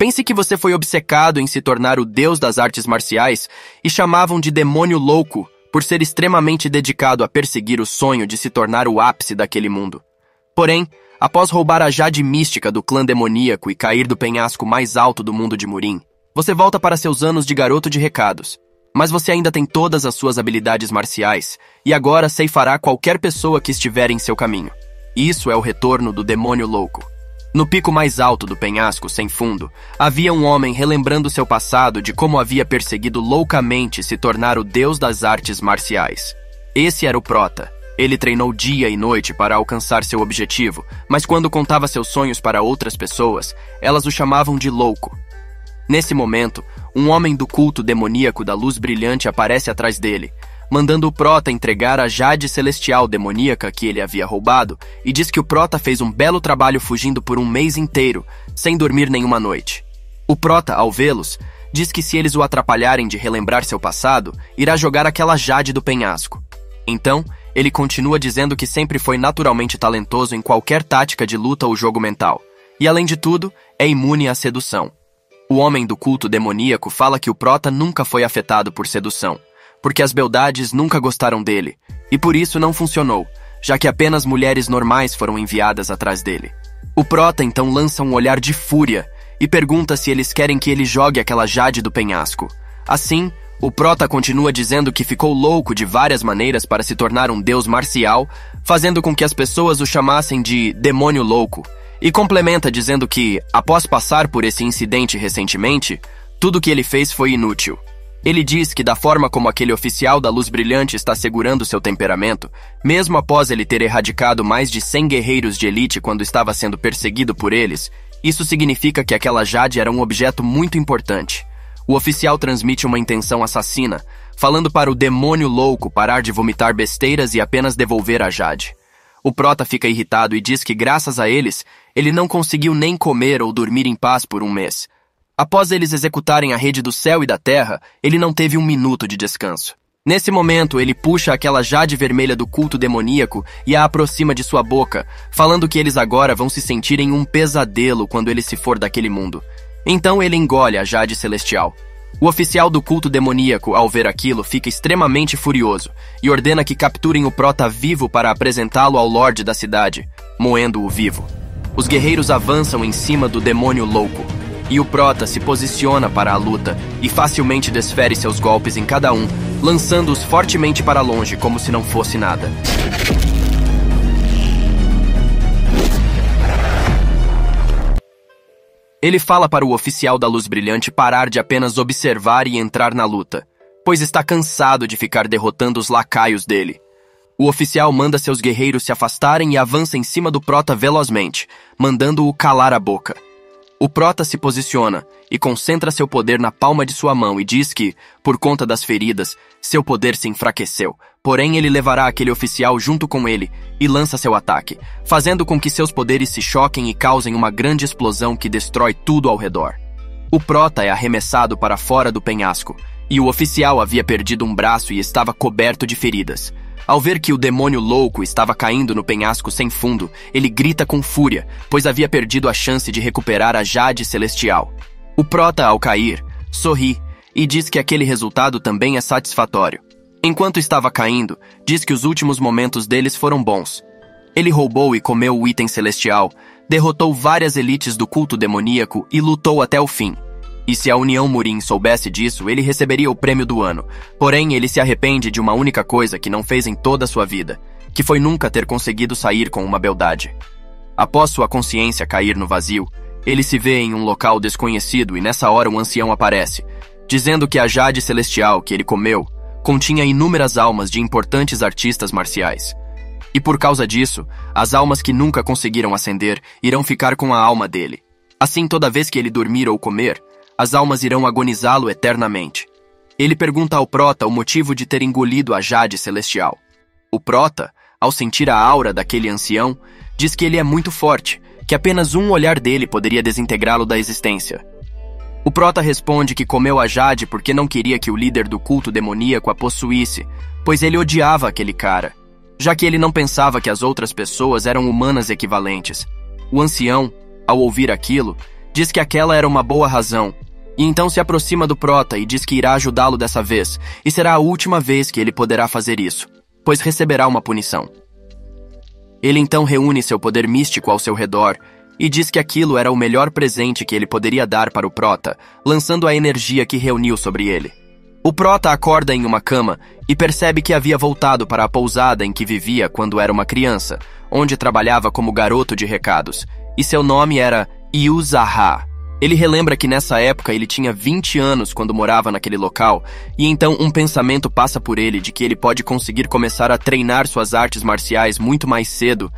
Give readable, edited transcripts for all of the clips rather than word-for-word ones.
Pense que você foi obcecado em se tornar o deus das artes marciais e chamavam de demônio louco por ser extremamente dedicado a perseguir o sonho de se tornar o ápice daquele mundo. Porém, após roubar a jade mística do clã demoníaco e cair do penhasco mais alto do mundo de Murim, você volta para seus anos de garoto de recados. Mas você ainda tem todas as suas habilidades marciais e agora ceifará qualquer pessoa que estiver em seu caminho. Isso é o retorno do demônio louco. No pico mais alto do penhasco sem fundo, havia um homem relembrando seu passado de como havia perseguido loucamente se tornar o deus das artes marciais. Esse era o Prota. Ele treinou dia e noite para alcançar seu objetivo, mas quando contava seus sonhos para outras pessoas, elas o chamavam de louco. Nesse momento, um homem do culto demoníaco da luz brilhante aparece atrás dele, mandando o Prota entregar a jade celestial demoníaca que ele havia roubado, e diz que o Prota fez um belo trabalho fugindo por um mês inteiro, sem dormir nenhuma noite. O Prota, ao vê-los, diz que se eles o atrapalharem de relembrar seu passado, irá jogar aquela jade do penhasco. Então, ele continua dizendo que sempre foi naturalmente talentoso em qualquer tática de luta ou jogo mental, e além de tudo, é imune à sedução. O homem do culto demoníaco fala que o Prota nunca foi afetado por sedução, porque as beldades nunca gostaram dele, e por isso não funcionou, já que apenas mulheres normais foram enviadas atrás dele. O Prota então lança um olhar de fúria e pergunta se eles querem que ele jogue aquela jade do penhasco. Assim, o Prota continua dizendo que ficou louco de várias maneiras para se tornar um deus marcial, fazendo com que as pessoas o chamassem de demônio louco, e complementa dizendo que, após passar por esse incidente recentemente, tudo que ele fez foi inútil. Ele diz que da forma como aquele oficial da luz brilhante está segurando seu temperamento, mesmo após ele ter erradicado mais de 100 guerreiros de elite quando estava sendo perseguido por eles, isso significa que aquela jade era um objeto muito importante. O oficial transmite uma intenção assassina, falando para o demônio louco parar de vomitar besteiras e apenas devolver a jade. O Prota fica irritado e diz que graças a eles, ele não conseguiu nem comer ou dormir em paz por um mês. Após eles executarem a rede do céu e da terra, ele não teve um minuto de descanso. Nesse momento, ele puxa aquela jade vermelha do culto demoníaco e a aproxima de sua boca, falando que eles agora vão se sentir em um pesadelo quando ele se for daquele mundo. Então ele engole a jade celestial. O oficial do culto demoníaco, ao ver aquilo, fica extremamente furioso e ordena que capturem o Prota vivo para apresentá-lo ao Lorde da cidade, moendo-o vivo. Os guerreiros avançam em cima do demônio louco, e o Prota se posiciona para a luta e facilmente desfere seus golpes em cada um, lançando-os fortemente para longe como se não fosse nada. Ele fala para o oficial da luz brilhante parar de apenas observar e entrar na luta, pois está cansado de ficar derrotando os lacaios dele. O oficial manda seus guerreiros se afastarem e avança em cima do Prota velozmente, mandando-o calar a boca. O Prota se posiciona e concentra seu poder na palma de sua mão e diz que, por conta das feridas, seu poder se enfraqueceu. Porém, ele levará aquele oficial junto com ele e lança seu ataque, fazendo com que seus poderes se choquem e causem uma grande explosão que destrói tudo ao redor. O Prota é arremessado para fora do penhasco, e o oficial havia perdido um braço e estava coberto de feridas. Ao ver que o demônio louco estava caindo no penhasco sem fundo, ele grita com fúria, pois havia perdido a chance de recuperar a jade celestial. O Prota, ao cair, sorri e diz que aquele resultado também é satisfatório. Enquanto estava caindo, diz que os últimos momentos deles foram bons. Ele roubou e comeu o item celestial, derrotou várias elites do culto demoníaco e lutou até o fim. E se a União Murim soubesse disso, ele receberia o prêmio do ano. Porém, ele se arrepende de uma única coisa que não fez em toda a sua vida, que foi nunca ter conseguido sair com uma beldade. Após sua consciência cair no vazio, ele se vê em um local desconhecido e nessa hora um ancião aparece, dizendo que a jade celestial que ele comeu continha inúmeras almas de importantes artistas marciais. E por causa disso, as almas que nunca conseguiram ascender irão ficar com a alma dele. Assim, toda vez que ele dormir ou comer, as almas irão agonizá-lo eternamente. Ele pergunta ao Prota o motivo de ter engolido a jade celestial. O Prota, ao sentir a aura daquele ancião, diz que ele é muito forte, que apenas um olhar dele poderia desintegrá-lo da existência. O Prota responde que comeu a jade porque não queria que o líder do culto demoníaco a possuísse, pois ele odiava aquele cara, já que ele não pensava que as outras pessoas eram humanas equivalentes. O ancião, ao ouvir aquilo, diz que aquela era uma boa razão, e então se aproxima do Prota e diz que irá ajudá-lo dessa vez, e será a última vez que ele poderá fazer isso, pois receberá uma punição. Ele então reúne seu poder místico ao seu redor e diz que aquilo era o melhor presente que ele poderia dar para o Prota, lançando a energia que reuniu sobre ele. O Prota acorda em uma cama e percebe que havia voltado para a pousada em que vivia quando era uma criança, onde trabalhava como garoto de recados, e seu nome era Yu-Zaha. Ele relembra que nessa época ele tinha 20 anos quando morava naquele local, e então um pensamento passa por ele de que ele pode conseguir começar a treinar suas artes marciais muito mais cedo,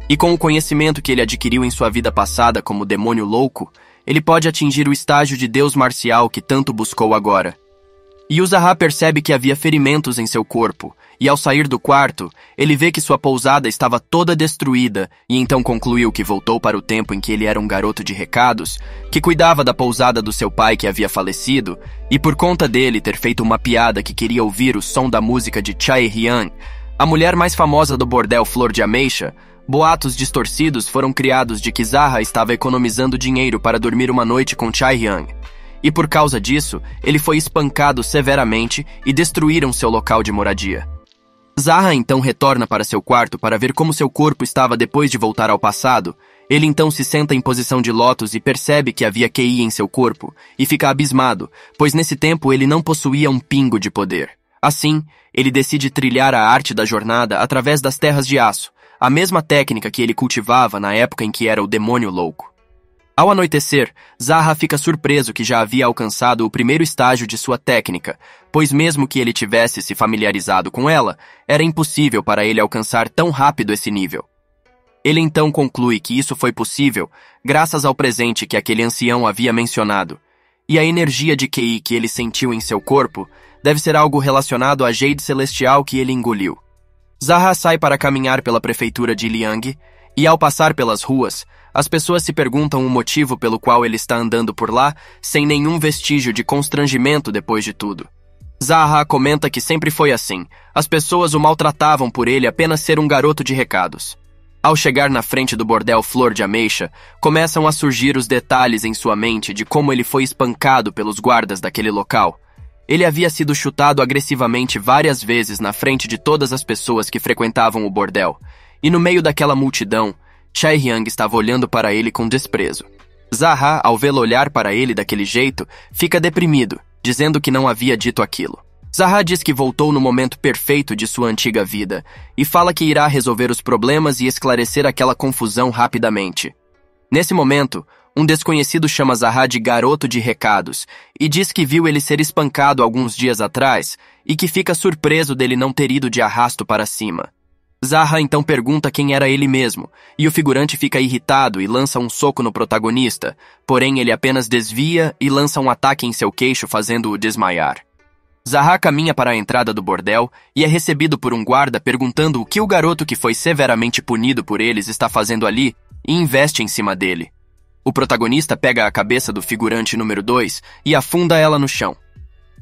e com o conhecimento que ele adquiriu em sua vida passada como demônio louco, ele pode atingir o estágio de deus marcial que tanto buscou agora. Yu-Zaha percebe que havia ferimentos em seu corpo, e ao sair do quarto, ele vê que sua pousada estava toda destruída, e então concluiu que voltou para o tempo em que ele era um garoto de recados, que cuidava da pousada do seu pai que havia falecido, e por conta dele ter feito uma piada que queria ouvir o som da música de Chae-Hyang, a mulher mais famosa do bordel Flor de Ameixa, boatos distorcidos foram criados de que Zaha estava economizando dinheiro para dormir uma noite com Chae-Hyang. E por causa disso, ele foi espancado severamente e destruíram seu local de moradia. Zaha então retorna para seu quarto para ver como seu corpo estava depois de voltar ao passado. Ele então se senta em posição de lótus e percebe que havia QI em seu corpo, e fica abismado, pois nesse tempo ele não possuía um pingo de poder. Assim, ele decide trilhar a arte da jornada através das terras de aço, a mesma técnica que ele cultivava na época em que era o demônio louco. Ao anoitecer, Zaha fica surpreso que já havia alcançado o primeiro estágio de sua técnica, pois mesmo que ele tivesse se familiarizado com ela, era impossível para ele alcançar tão rápido esse nível. Ele então conclui que isso foi possível graças ao presente que aquele ancião havia mencionado, e a energia de QI que ele sentiu em seu corpo deve ser algo relacionado à jade celestial que ele engoliu. Zaha sai para caminhar pela prefeitura de Liang, e ao passar pelas ruas, as pessoas se perguntam o motivo pelo qual ele está andando por lá, sem nenhum vestígio de constrangimento depois de tudo. Zaha comenta que sempre foi assim. As pessoas o maltratavam por ele apenas ser um garoto de recados. Ao chegar na frente do bordel Flor de Ameixa, começam a surgir os detalhes em sua mente de como ele foi espancado pelos guardas daquele local. Ele havia sido chutado agressivamente várias vezes na frente de todas as pessoas que frequentavam o bordel, e no meio daquela multidão, Chae-Hyang estava olhando para ele com desprezo. Zaha, ao vê-lo olhar para ele daquele jeito, fica deprimido, dizendo que não havia dito aquilo. Zaha diz que voltou no momento perfeito de sua antiga vida e fala que irá resolver os problemas e esclarecer aquela confusão rapidamente. Nesse momento, um desconhecido chama Zaha de garoto de recados e diz que viu ele ser espancado alguns dias atrás e que fica surpreso dele não ter ido de arrasto para cima. Zaha então pergunta quem era ele mesmo, e o figurante fica irritado e lança um soco no protagonista, porém ele apenas desvia e lança um ataque em seu queixo fazendo-o desmaiar. Zaha caminha para a entrada do bordel e é recebido por um guarda perguntando o que o garoto que foi severamente punido por eles está fazendo ali e investe em cima dele. O protagonista pega a cabeça do figurante número 2 e afunda ela no chão.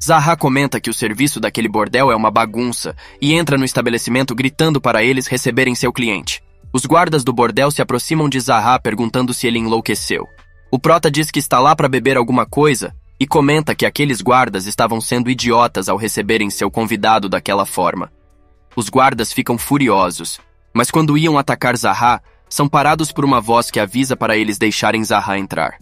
Zaha comenta que o serviço daquele bordel é uma bagunça e entra no estabelecimento gritando para eles receberem seu cliente. Os guardas do bordel se aproximam de Zaha perguntando se ele enlouqueceu. O prota diz que está lá para beber alguma coisa e comenta que aqueles guardas estavam sendo idiotas ao receberem seu convidado daquela forma. Os guardas ficam furiosos, mas quando iam atacar Zaha, são parados por uma voz que avisa para eles deixarem Zaha entrar.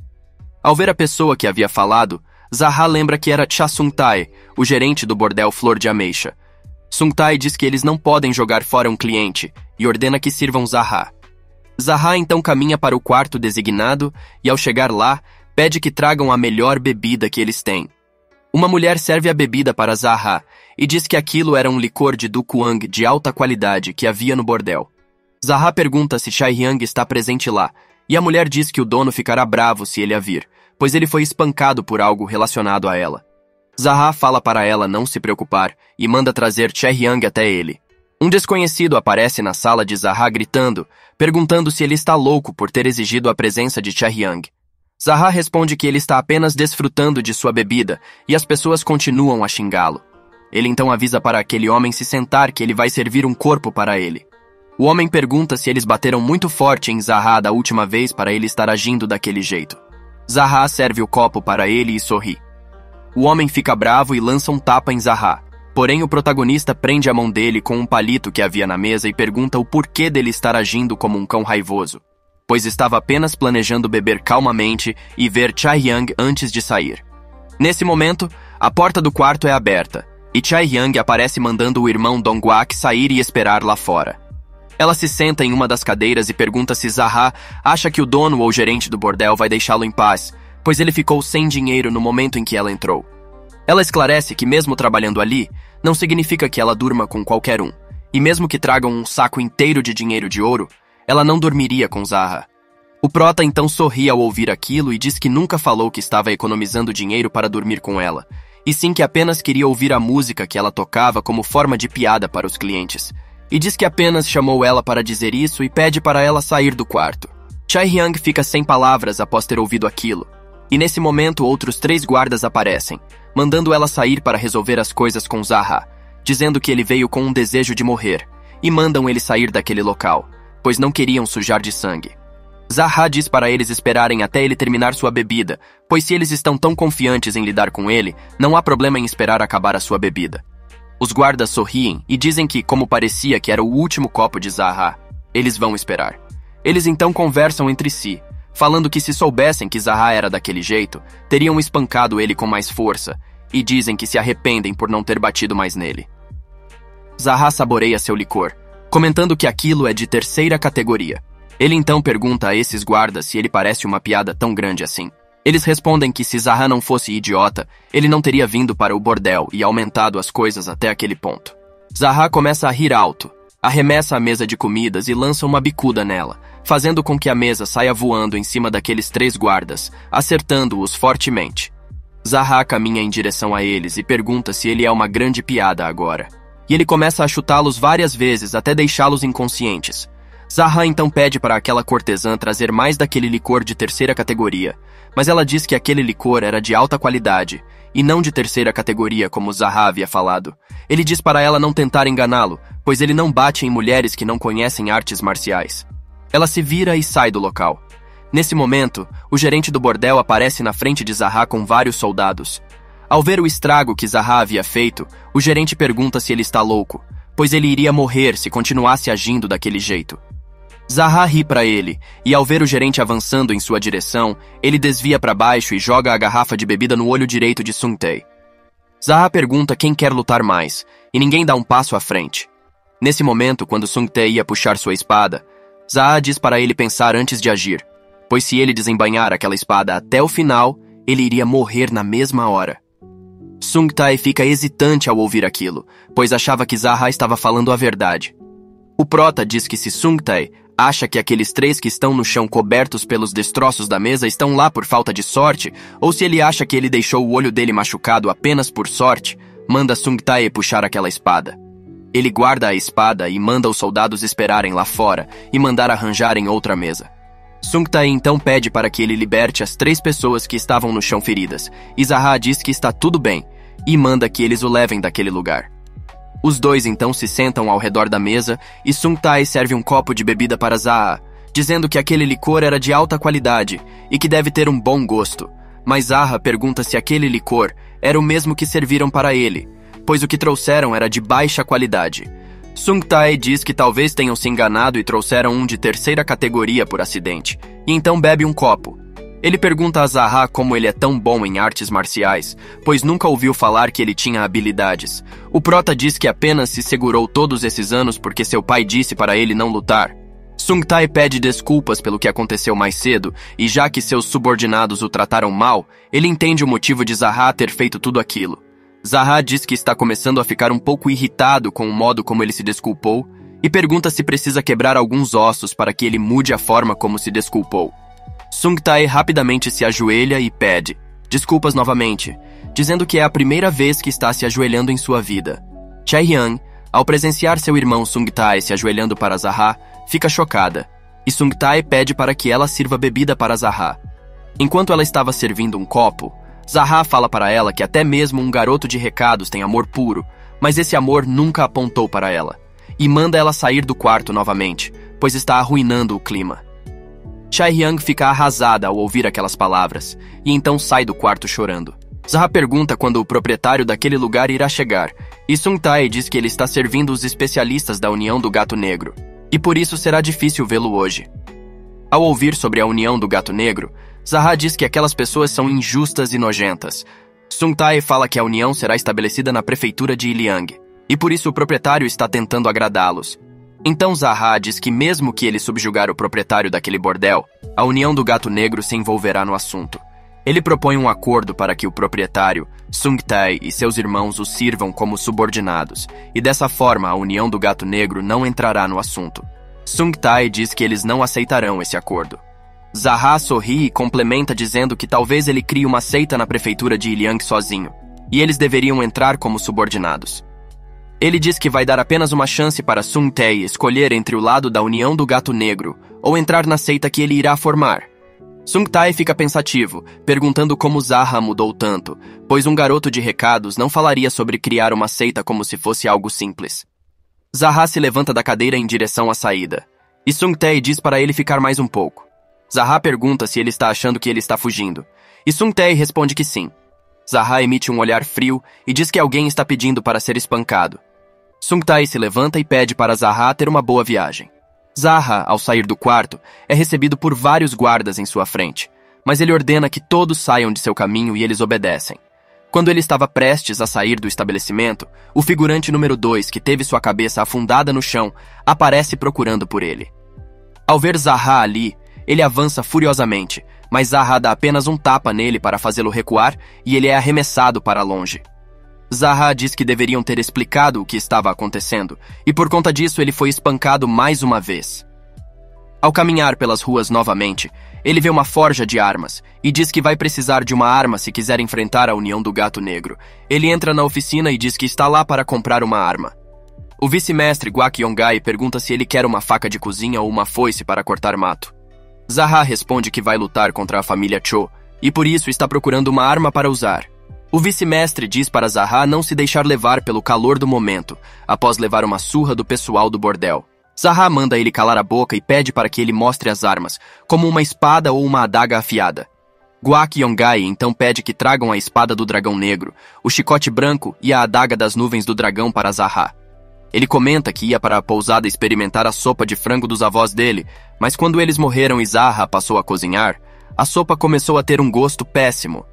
Ao ver a pessoa que havia falado, Zaha lembra que era Cha Sung-tae, o gerente do bordel Flor de Ameixa. Sung-tae diz que eles não podem jogar fora um cliente e ordena que sirvam Zaha. Zaha então caminha para o quarto designado e, ao chegar lá, pede que tragam a melhor bebida que eles têm. Uma mulher serve a bebida para Zaha e diz que aquilo era um licor de Dukwang de alta qualidade que havia no bordel. Zaha pergunta se Chae-Hyang está presente lá, e a mulher diz que o dono ficará bravo se ele a vir, pois ele foi espancado por algo relacionado a ela. Zaha fala para ela não se preocupar e manda trazer Chae-Hyang até ele. Um desconhecido aparece na sala de Zaha gritando, perguntando se ele está louco por ter exigido a presença de Chae-Hyang. Zaha responde que ele está apenas desfrutando de sua bebida e as pessoas continuam a xingá-lo. Ele então avisa para aquele homem se sentar que ele vai servir um corpo para ele. O homem pergunta se eles bateram muito forte em Zaha da última vez para ele estar agindo daquele jeito. Zaha serve o copo para ele e sorri. O homem fica bravo e lança um tapa em Zaha. Porém, o protagonista prende a mão dele com um palito que havia na mesa e pergunta o porquê dele estar agindo como um cão raivoso, pois estava apenas planejando beber calmamente e ver Chae-young antes de sair. Nesse momento, a porta do quarto é aberta, e Chae-young aparece mandando o irmão Dong-wak sair e esperar lá fora. Ela se senta em uma das cadeiras e pergunta se Zaha acha que o dono ou gerente do bordel vai deixá-lo em paz, pois ele ficou sem dinheiro no momento em que ela entrou. Ela esclarece que mesmo trabalhando ali, não significa que ela durma com qualquer um, e mesmo que tragam um saco inteiro de dinheiro de ouro, ela não dormiria com Zaha. O prota então sorri ao ouvir aquilo e diz que nunca falou que estava economizando dinheiro para dormir com ela, e sim que apenas queria ouvir a música que ela tocava como forma de piada para os clientes, e diz que apenas chamou ela para dizer isso e pede para ela sair do quarto. Chae-young fica sem palavras após ter ouvido aquilo, e nesse momento outros 3 guardas aparecem, mandando ela sair para resolver as coisas com Zaha, dizendo que ele veio com um desejo de morrer, e mandam ele sair daquele local, pois não queriam sujar de sangue. Zaha diz para eles esperarem até ele terminar sua bebida, pois se eles estão tão confiantes em lidar com ele, não há problema em esperar acabar a sua bebida. Os guardas sorriem e dizem que, como parecia que era o último copo de Zaha, eles vão esperar. Eles então conversam entre si, falando que se soubessem que Zaha era daquele jeito, teriam espancado ele com mais força, e dizem que se arrependem por não ter batido mais nele. Zaha saboreia seu licor, comentando que aquilo é de 3ª categoria. Ele então pergunta a esses guardas se ele parece uma piada tão grande assim. Eles respondem que se Zaha não fosse idiota, ele não teria vindo para o bordel e aumentado as coisas até aquele ponto. Zaha começa a rir alto, arremessa a mesa de comidas e lança uma bicuda nela, fazendo com que a mesa saia voando em cima daqueles 3 guardas, acertando-os fortemente. Zaha caminha em direção a eles e pergunta se ele é uma grande piada agora. E ele começa a chutá-los várias vezes até deixá-los inconscientes. Zaha então pede para aquela cortesã trazer mais daquele licor de 3ª categoria, mas ela diz que aquele licor era de alta qualidade, e não de 3ª categoria como Zaha havia falado. Ele diz para ela não tentar enganá-lo, pois ele não bate em mulheres que não conhecem artes marciais. Ela se vira e sai do local. Nesse momento, o gerente do bordel aparece na frente de Zaha com vários soldados. Ao ver o estrago que Zaha havia feito, o gerente pergunta se ele está louco, pois ele iria morrer se continuasse agindo daquele jeito. Zaha ri para ele, e ao ver o gerente avançando em sua direção, ele desvia para baixo e joga a garrafa de bebida no olho direito de Sung-tae. Zaha pergunta quem quer lutar mais, e ninguém dá um passo à frente. Nesse momento, quando Sung-tae ia puxar sua espada, Zaha diz para ele pensar antes de agir, pois se ele desembainhar aquela espada até o final, ele iria morrer na mesma hora. Sung-tae fica hesitante ao ouvir aquilo, pois achava que Zaha estava falando a verdade. O prota diz que se Sung-tae acha que aqueles 3 que estão no chão cobertos pelos destroços da mesa estão lá por falta de sorte, ou se ele acha que ele deixou o olho dele machucado apenas por sorte, manda Sung-tae puxar aquela espada. Ele guarda a espada e manda os soldados esperarem lá fora e mandar arranjarem outra mesa. Sung-tae então pede para que ele liberte as 3 pessoas que estavam no chão feridas, e Zaha diz que está tudo bem, e manda que eles o levem daquele lugar. Os 2 então se sentam ao redor da mesa e Sung-tae serve um copo de bebida para Zaha, dizendo que aquele licor era de alta qualidade e que deve ter um bom gosto, mas Zaha pergunta se aquele licor era o mesmo que serviram para ele, pois o que trouxeram era de baixa qualidade. Sung-tae diz que talvez tenham se enganado e trouxeram um de 3ª categoria por acidente, e então bebe um copo. Ele pergunta a Zaha como ele é tão bom em artes marciais, pois nunca ouviu falar que ele tinha habilidades. O prota diz que apenas se segurou todos esses anos porque seu pai disse para ele não lutar. Sung-tae pede desculpas pelo que aconteceu mais cedo, e já que seus subordinados o trataram mal, ele entende o motivo de Zaha ter feito tudo aquilo. Zaha diz que está começando a ficar um pouco irritado com o modo como ele se desculpou, e pergunta se precisa quebrar alguns ossos para que ele mude a forma como se desculpou. Sung-tae rapidamente se ajoelha e pede desculpas novamente, dizendo que é a primeira vez que está se ajoelhando em sua vida. Chae-young, ao presenciar seu irmão Sung-tae se ajoelhando para Zaha, fica chocada, e Sung-tae pede para que ela sirva bebida para Zaha. Enquanto ela estava servindo um copo, Zaha fala para ela que até mesmo um garoto de recados tem amor puro, mas esse amor nunca apontou para ela, e manda ela sair do quarto novamente, pois está arruinando o clima. Chae-Hyang fica arrasada ao ouvir aquelas palavras, e então sai do quarto chorando. Zaha pergunta quando o proprietário daquele lugar irá chegar, e Sung-tae diz que ele está servindo os especialistas da União do Gato Negro, e por isso será difícil vê-lo hoje. Ao ouvir sobre a União do Gato Negro, Zaha diz que aquelas pessoas são injustas e nojentas. Sung-tae fala que a união será estabelecida na prefeitura de Iliang, e por isso o proprietário está tentando agradá-los. Então Zaha diz que mesmo que ele subjugar o proprietário daquele bordel, a União do Gato Negro se envolverá no assunto. Ele propõe um acordo para que o proprietário, Sung-tae e seus irmãos o sirvam como subordinados, e dessa forma a União do Gato Negro não entrará no assunto. Sung-tae diz que eles não aceitarão esse acordo. Zaha sorri e complementa dizendo que talvez ele crie uma seita na prefeitura de Iliang sozinho, e eles deveriam entrar como subordinados. Ele diz que vai dar apenas uma chance para Sung-tae escolher entre o lado da União do Gato Negro ou entrar na seita que ele irá formar. Sung-tae fica pensativo, perguntando como Zaha mudou tanto, pois um garoto de recados não falaria sobre criar uma seita como se fosse algo simples. Zaha se levanta da cadeira em direção à saída, e Sung-tae diz para ele ficar mais um pouco. Zaha pergunta se ele está achando que ele está fugindo, e Sung-tae responde que sim. Zaha emite um olhar frio e diz que alguém está pedindo para ser espancado. Sung-tae se levanta e pede para Zaha ter uma boa viagem. Zaha, ao sair do quarto, é recebido por vários guardas em sua frente, mas ele ordena que todos saiam de seu caminho e eles obedecem. Quando ele estava prestes a sair do estabelecimento, o figurante número 2, que teve sua cabeça afundada no chão, aparece procurando por ele. Ao ver Zaha ali, ele avança furiosamente, mas Zaha dá apenas um tapa nele para fazê-lo recuar e ele é arremessado para longe. Zaha diz que deveriam ter explicado o que estava acontecendo, e por conta disso ele foi espancado mais uma vez. Ao caminhar pelas ruas novamente, ele vê uma forja de armas, e diz que vai precisar de uma arma se quiser enfrentar a União do Gato Negro. Ele entra na oficina e diz que está lá para comprar uma arma. O vice-mestre Gwak Yong-gai pergunta se ele quer uma faca de cozinha ou uma foice para cortar mato. Zaha responde que vai lutar contra a família Cho, e por isso está procurando uma arma para usar. O vice-mestre diz para Zaha não se deixar levar pelo calor do momento, após levar uma surra do pessoal do bordel. Zaha manda ele calar a boca e pede para que ele mostre as armas, como uma espada ou uma adaga afiada. Gwak Yong-gai então pede que tragam a espada do dragão negro, o chicote branco e a adaga das nuvens do dragão para Zaha. Ele comenta que ia para a pousada experimentar a sopa de frango dos avós dele, mas quando eles morreram e Zaha passou a cozinhar, a sopa começou a ter um gosto péssimo.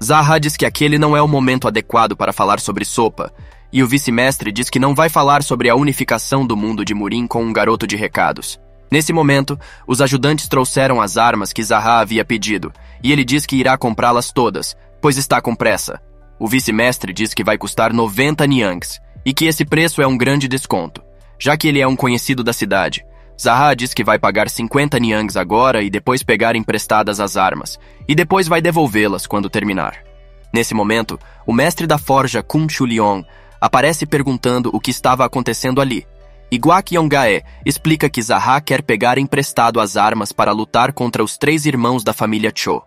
Zaha diz que aquele não é o momento adequado para falar sobre sopa, e o vice-mestre diz que não vai falar sobre a unificação do mundo de Murin com um garoto de recados. Nesse momento, os ajudantes trouxeram as armas que Zaha havia pedido, e ele diz que irá comprá-las todas, pois está com pressa. O vice-mestre diz que vai custar 90 niangs, e que esse preço é um grande desconto, já que ele é um conhecido da cidade. Zaha diz que vai pagar 50 niangs agora e depois pegar emprestadas as armas, e depois vai devolvê-las quando terminar. Nesse momento, o mestre da forja Kun Chulion aparece perguntando o que estava acontecendo ali, e Gwak Yong-gai explica que Zaha quer pegar emprestado as armas para lutar contra os 3 irmãos da família Cho.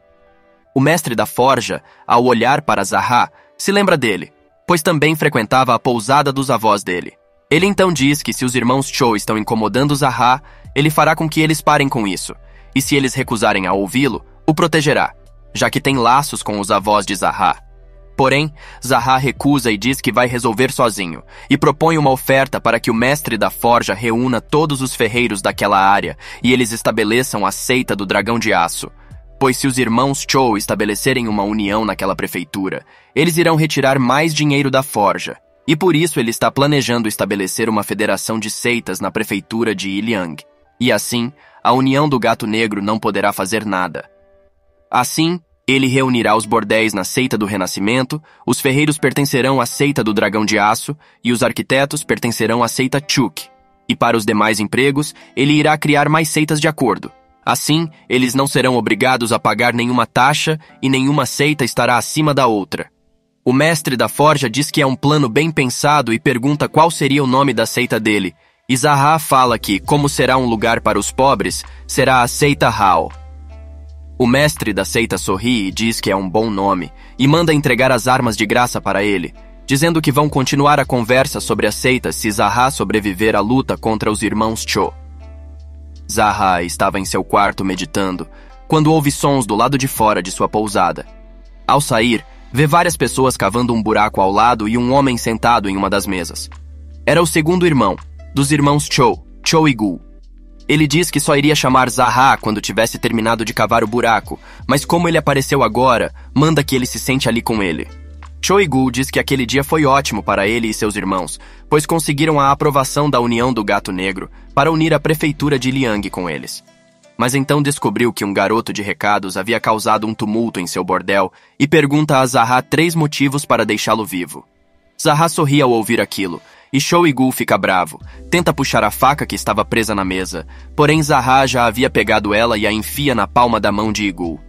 O mestre da forja, ao olhar para Zaha, se lembra dele, pois também frequentava a pousada dos avós dele. Ele então diz que se os irmãos Cho estão incomodando Zaha, ele fará com que eles parem com isso, e se eles recusarem a ouvi-lo, o protegerá, já que tem laços com os avós de Zaha. Porém, Zaha recusa e diz que vai resolver sozinho, e propõe uma oferta para que o mestre da forja reúna todos os ferreiros daquela área e eles estabeleçam a seita do Dragão de Aço, pois se os irmãos Cho estabelecerem uma união naquela prefeitura, eles irão retirar mais dinheiro da forja. E por isso ele está planejando estabelecer uma federação de seitas na prefeitura de Iliang. E assim, a União do Gato Negro não poderá fazer nada. Assim, ele reunirá os bordéis na seita do Renascimento, os ferreiros pertencerão à seita do Dragão de Aço e os arquitetos pertencerão à seita Chuk. E para os demais empregos, ele irá criar mais seitas de acordo. Assim, eles não serão obrigados a pagar nenhuma taxa e nenhuma seita estará acima da outra. O mestre da forja diz que é um plano bem pensado e pergunta qual seria o nome da seita dele. E Zaha fala que, como será um lugar para os pobres, será a seita Hao. O mestre da seita sorri e diz que é um bom nome, e manda entregar as armas de graça para ele, dizendo que vão continuar a conversa sobre a seita se Zaha sobreviver à luta contra os irmãos Cho. Zaha estava em seu quarto meditando, quando ouve sons do lado de fora de sua pousada. Ao sair, vê várias pessoas cavando um buraco ao lado e um homem sentado em uma das mesas. Era o segundo irmão, dos irmãos Cho e Gu. Ele diz que só iria chamar Zaha quando tivesse terminado de cavar o buraco, mas como ele apareceu agora, manda que ele se sente ali com ele. Cho e Gu diz que aquele dia foi ótimo para ele e seus irmãos, pois conseguiram a aprovação da união do Gato Negro para unir a prefeitura de Liang com eles. Mas então descobriu que um garoto de recados havia causado um tumulto em seu bordel e pergunta a Zaha 3 motivos para deixá-lo vivo. Zaha sorri ao ouvir aquilo, e Cho e Gu fica bravo, tenta puxar a faca que estava presa na mesa, porém Zaha já havia pegado ela e a enfia na palma da mão de Igul.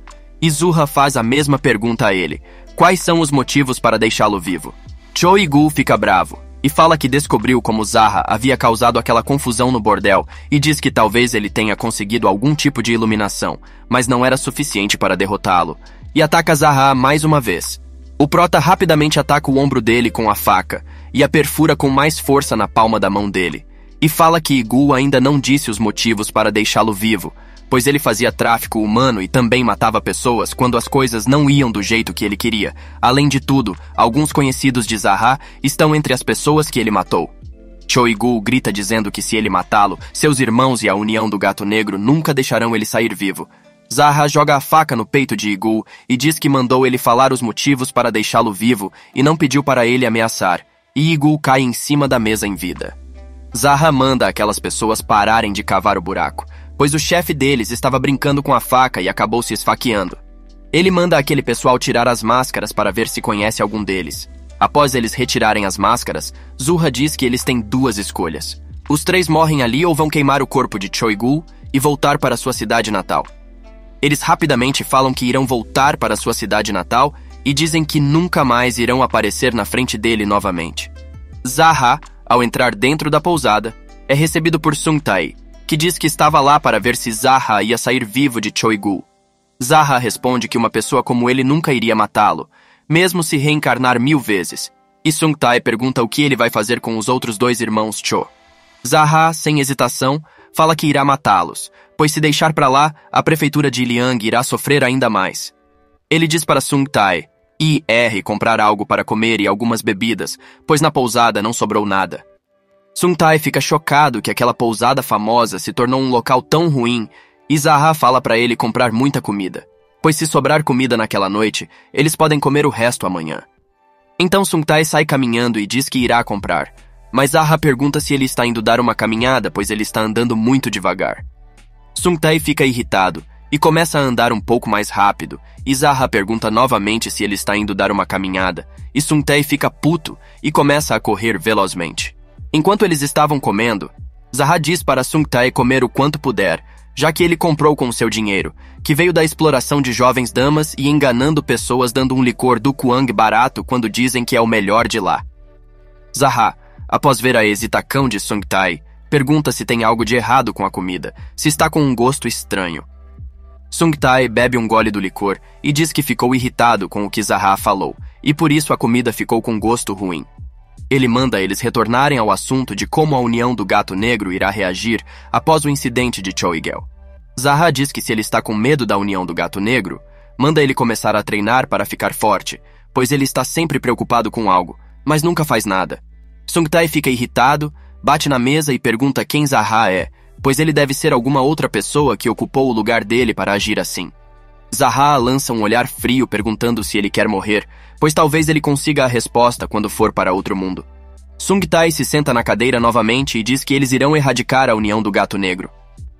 E Zuha faz a mesma pergunta a ele: quais são os motivos para deixá-lo vivo? Cho e Gu fica bravo e fala que descobriu como Zaha havia causado aquela confusão no bordel e diz que talvez ele tenha conseguido algum tipo de iluminação, mas não era suficiente para derrotá-lo, e ataca Zaha mais uma vez. O prota rapidamente ataca o ombro dele com a faca e a perfura com mais força na palma da mão dele, e fala que Igul ainda não disse os motivos para deixá-lo vivo, pois ele fazia tráfico humano e também matava pessoas quando as coisas não iam do jeito que ele queria. Além de tudo, alguns conhecidos de Zaha estão entre as pessoas que ele matou. Cho e Gu grita dizendo que se ele matá-lo, seus irmãos e a união do Gato Negro nunca deixarão ele sair vivo. Zaha joga a faca no peito de Igul e diz que mandou ele falar os motivos para deixá-lo vivo e não pediu para ele ameaçar, e Igul cai em cima da mesa em vida. Zaha manda aquelas pessoas pararem de cavar o buraco, pois o chefe deles estava brincando com a faca e acabou se esfaqueando. Ele manda aquele pessoal tirar as máscaras para ver se conhece algum deles. Após eles retirarem as máscaras, Zuha diz que eles têm 2 escolhas. Os 3 morrem ali ou vão queimar o corpo de Cho e Gu e voltar para sua cidade natal. Eles rapidamente falam que irão voltar para sua cidade natal e dizem que nunca mais irão aparecer na frente dele novamente. Zaha, ao entrar dentro da pousada, é recebido por Sung Tae, que diz que estava lá para ver se Zaha ia sair vivo de Cho e Gu. Zaha responde que uma pessoa como ele nunca iria matá-lo, mesmo se reencarnar 1000 vezes, e Sung Tae pergunta o que ele vai fazer com os outros 2 irmãos Cho. Zaha, sem hesitação, fala que irá matá-los, pois se deixar para lá, a prefeitura de Liang irá sofrer ainda mais. Ele diz para Sung Tae ir comprar algo para comer e algumas bebidas, pois na pousada não sobrou nada. Sung Tae fica chocado que aquela pousada famosa se tornou um local tão ruim e Zaha fala para ele comprar muita comida, pois se sobrar comida naquela noite, eles podem comer o resto amanhã. Então Sung Tae sai caminhando e diz que irá comprar, mas Zaha pergunta se ele está indo dar uma caminhada, pois ele está andando muito devagar. Sung Tae fica irritado e começa a andar um pouco mais rápido, e Zaha pergunta novamente se ele está indo dar uma caminhada, e Sung Tae fica puto e começa a correr velozmente. Enquanto eles estavam comendo, Zaha diz para Sung Tae comer o quanto puder, já que ele comprou com seu dinheiro, que veio da exploração de jovens damas e enganando pessoas dando um licor do Kuang barato quando dizem que é o melhor de lá. Zaha, após ver a hesitação de Sung Tae, pergunta se tem algo de errado com a comida, se está com um gosto estranho. Sung Tae bebe um gole do licor e diz que ficou irritado com o que Zaha falou, e por isso a comida ficou com gosto ruim. Ele manda eles retornarem ao assunto de como a união do Gato Negro irá reagir após o incidente de Cho e Gel. Zaha diz que se ele está com medo da união do Gato Negro, manda ele começar a treinar para ficar forte, pois ele está sempre preocupado com algo, mas nunca faz nada. Sung Tae fica irritado, bate na mesa e pergunta quem Zaha é, pois ele deve ser alguma outra pessoa que ocupou o lugar dele para agir assim. Zaha lança um olhar frio perguntando se ele quer morrer, pois talvez ele consiga a resposta quando for para outro mundo. Sung Tae se senta na cadeira novamente e diz que eles irão erradicar a união do Gato Negro.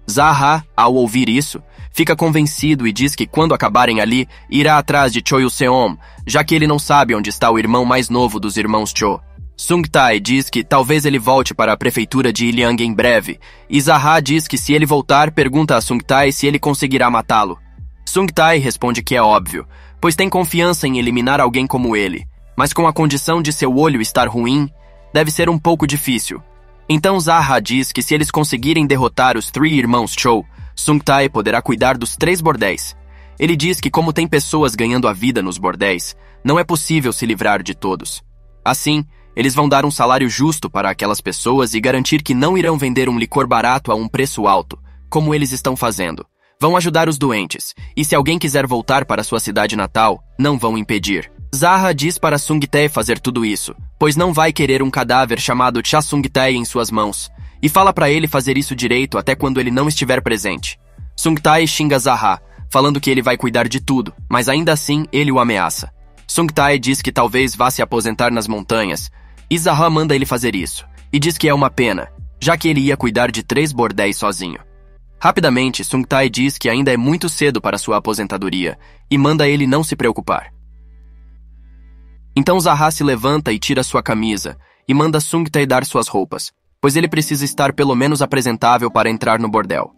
Zaha, ao ouvir isso, fica convencido e diz que quando acabarem ali, irá atrás de Cho Yu-seom, já que ele não sabe onde está o irmão mais novo dos irmãos Cho. Sung Tae diz que talvez ele volte para a prefeitura de Iliang em breve, e Zaha diz que se ele voltar, pergunta a Sung Tae se ele conseguirá matá-lo. Sung Tae responde que é óbvio, pois tem confiança em eliminar alguém como ele, mas com a condição de seu olho estar ruim, deve ser um pouco difícil. Então Zaha diz que se eles conseguirem derrotar os 3 irmãos Cho, Sung Tae poderá cuidar dos 3 bordéis. Ele diz que como tem pessoas ganhando a vida nos bordéis, não é possível se livrar de todos. Assim, eles vão dar um salário justo para aquelas pessoas e garantir que não irão vender um licor barato a um preço alto, como eles estão fazendo. Vão ajudar os doentes, e se alguém quiser voltar para sua cidade natal, não vão impedir. Zaha diz para Sung-tae fazer tudo isso, pois não vai querer um cadáver chamado Cha Sung-tae em suas mãos, e fala para ele fazer isso direito até quando ele não estiver presente. Sung-tae xinga Zaha, falando que ele vai cuidar de tudo, mas ainda assim ele o ameaça. Sung-tae diz que talvez vá se aposentar nas montanhas, e Zaha manda ele fazer isso, e diz que é uma pena, já que ele ia cuidar de 3 bordéis sozinho. Rapidamente, Sung-tae diz que ainda é muito cedo para sua aposentadoria e manda ele não se preocupar. Então Zaha se levanta e tira sua camisa e manda Sung-tae dar suas roupas, pois ele precisa estar pelo menos apresentável para entrar no bordel.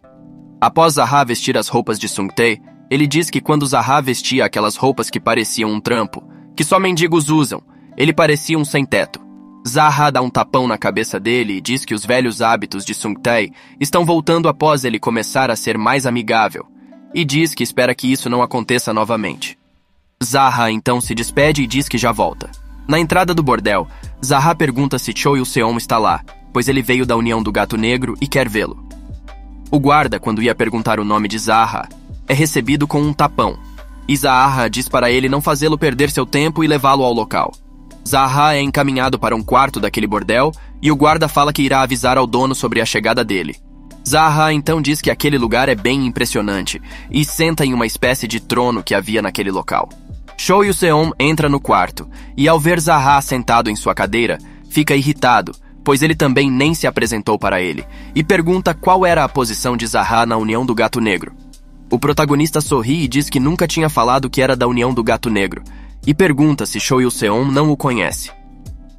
Após Zaha vestir as roupas de Sung-tae, ele diz que quando Zaha vestia aquelas roupas que pareciam um trampo, que só mendigos usam, ele parecia um sem-teto. Zaha dá um tapão na cabeça dele e diz que os velhos hábitos de Sung-tae estão voltando após ele começar a ser mais amigável, e diz que espera que isso não aconteça novamente. Zaha então se despede e diz que já volta. Na entrada do bordel, Zaha pergunta se Cho Il-seon está lá, pois ele veio da União do Gato Negro e quer vê-lo. O guarda, quando ia perguntar o nome de Zaha, é recebido com um tapão, e Zaha diz para ele não fazê-lo perder seu tempo e levá-lo ao local. Zaha é encaminhado para um quarto daquele bordel e o guarda fala que irá avisar ao dono sobre a chegada dele. Zaha então diz que aquele lugar é bem impressionante e senta em uma espécie de trono que havia naquele local. Cho Il-seon entra no quarto e ao ver Zaha sentado em sua cadeira, fica irritado, pois ele também nem se apresentou para ele, e pergunta qual era a posição de Zaha na União do Gato Negro. O protagonista sorri e diz que nunca tinha falado que era da União do Gato Negro, e pergunta se Cho Il-seon não o conhece.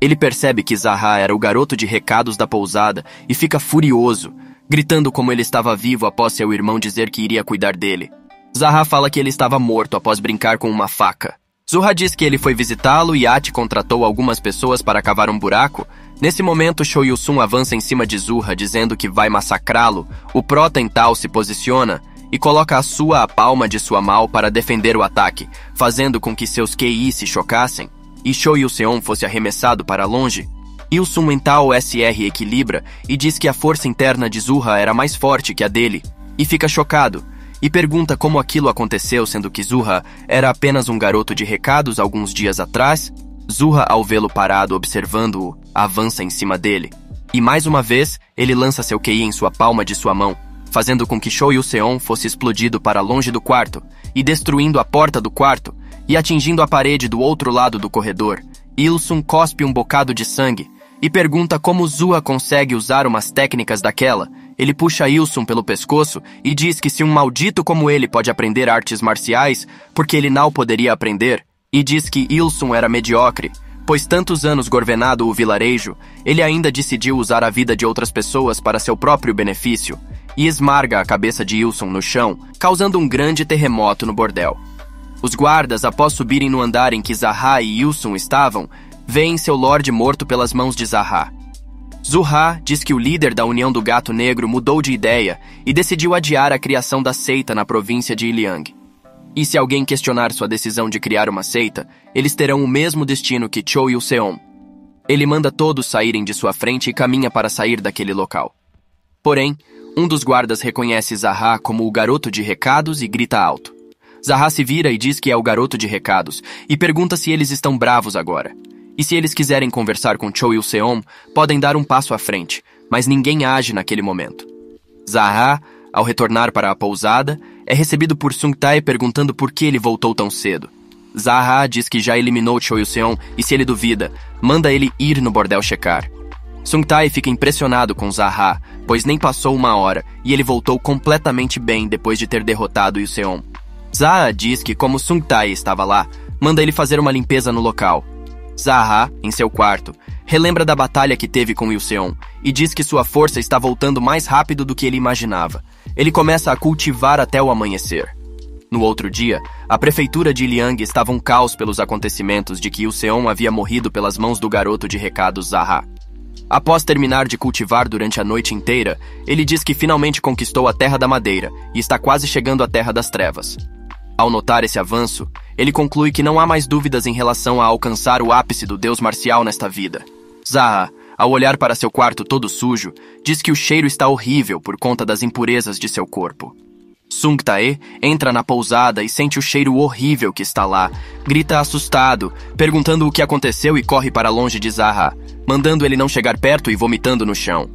Ele percebe que Zaha era o garoto de recados da pousada e fica furioso, gritando como ele estava vivo após seu irmão dizer que iria cuidar dele. Zaha fala que ele estava morto após brincar com uma faca. Zuha diz que ele foi visitá-lo e Ati contratou algumas pessoas para cavar um buraco. Nesse momento, Cho Il-sung avança em cima de Zuha dizendo que vai massacrá-lo. O Protental se posiciona e coloca a palma de sua mão para defender o ataque, fazendo com que seus QI se chocassem, e Cho Il-seon fosse arremessado para longe. Il-sung Mental SR equilibra e diz que a força interna de Zuha era mais forte que a dele, e fica chocado, e pergunta como aquilo aconteceu sendo que Zuha era apenas um garoto de recados alguns dias atrás. Zuha, ao vê-lo parado observando-o, avança em cima dele, e mais uma vez ele lança seu QI em sua palma de sua mão, fazendo com que Cho Il-seon fosse explodido para longe do quarto e destruindo a porta do quarto e atingindo a parede do outro lado do corredor. Il-sung cospe um bocado de sangue e pergunta como Zuha consegue usar umas técnicas daquela. Ele puxa Il-sung pelo pescoço e diz que se um maldito como ele pode aprender artes marciais, porque ele não poderia aprender, e diz que Il-sung era mediocre, pois tantos anos governado o vilarejo, ele ainda decidiu usar a vida de outras pessoas para seu próprio benefício, e esmarga a cabeça de Il-sung no chão, causando um grande terremoto no bordel. Os guardas, após subirem no andar em que Zaha e Il-sung estavam, veem seu lorde morto pelas mãos de Zaha. Zuha diz que o líder da União do Gato Negro mudou de ideia e decidiu adiar a criação da seita na província de Iliang. E se alguém questionar sua decisão de criar uma seita, eles terão o mesmo destino que Cho Il-seon. Ele manda todos saírem de sua frente e caminha para sair daquele local. Porém, um dos guardas reconhece Zaha como o garoto de recados e grita alto. Zaha se vira e diz que é o garoto de recados e pergunta se eles estão bravos agora. E se eles quiserem conversar com Cho Il-seon, podem dar um passo à frente, mas ninguém age naquele momento. Zaha, ao retornar para a pousada, é recebido por Sung-tae perguntando por que ele voltou tão cedo. Zaha diz que já eliminou Cho Il-seon e se ele duvida, manda ele ir no bordel checar. Sung-tae fica impressionado com Zaha, pois nem passou uma hora e ele voltou completamente bem depois de ter derrotado Il-seon. Zaha diz que como Sung-tae estava lá, manda ele fazer uma limpeza no local. Zaha, em seu quarto, relembra da batalha que teve com Il-seon e diz que sua força está voltando mais rápido do que ele imaginava. Ele começa a cultivar até o amanhecer. No outro dia, a prefeitura de Iliang estava um caos pelos acontecimentos de que Il-seon havia morrido pelas mãos do garoto de recados Zaha. Após terminar de cultivar durante a noite inteira, ele diz que finalmente conquistou a Terra da Madeira e está quase chegando à Terra das Trevas. Ao notar esse avanço, ele conclui que não há mais dúvidas em relação a alcançar o ápice do deus marcial nesta vida. Zaha, ao olhar para seu quarto todo sujo, diz que o cheiro está horrível por conta das impurezas de seu corpo. Sung Tae entra na pousada e sente o cheiro horrível que está lá. Grita assustado, perguntando o que aconteceu e corre para longe de Zaha, mandando ele não chegar perto e vomitando no chão.